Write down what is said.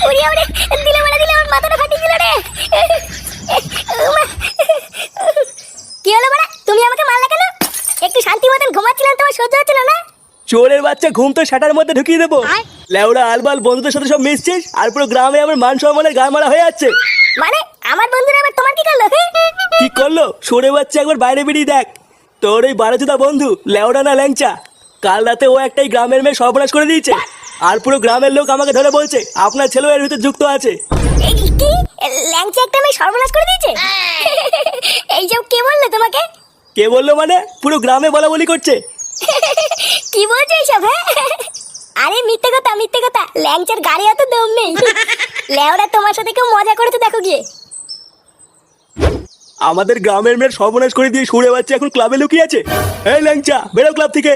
উড়ি ওরে দিলে মারা দিলে আমার মাথাটা ফাটিয়ে দিল রে। কি হলো বড়া, তুমি আমাকে মারলা কেন? একটু শান্তি মতন ঘুমাচ্ছিলাম, তোমার সহ্য হচ্ছিল না? চোরের বাচ্চা, ঘুম তো শাটার মধ্যে ঢুকিয়ে দেবো। লেওড়া আলবাল বন্ধুদের সাথে সব মিশছিস, আর পুরো গ্রামে আমার মান সম্মানের গা মারা হয়ে যাচ্ছে। মানে আমার বন্ধুরা আবার তোমার কি করলো? কি করলো? সরে বাচ্চা, একবার বাইরে বেরিয়ে দেখ। তোর ওই বারোজোদা বন্ধু লেওড়া না ল্যাংচা, কাল রাতে ও একটাই গ্রামের মেয়ে সর্বনাশ করে দিয়েছে। আর পুরো গ্রামের লোক আমাকে ধরে বলছে আপনার ছেলেও এর ভিতরে যুক্ত আছে। এই কি ল্যাংচা একটা মেয়ে সর্বনাশ করে দিয়েছে? এই সব কে বললো তোমাকে? কে বললো মানে? পুরো গ্রামে বলা বলি করছে। কি বলছো এইসব? আরে মিথ্যে কথা মিথ্যে কথা, ল্যাংচার গাড়ি অত দম নেই। লেওরা তোমার সাথে কেউ মজা করেছে দেখো গিয়ে। আমাদের গ্রামের মেয়ের সর্বনাশ করে দিয়ে সরে বাচ্চা এখন ক্লাবে লুকিয়ে আছে। এই ল্যাংচা, বেরো ক্লাব থেকে।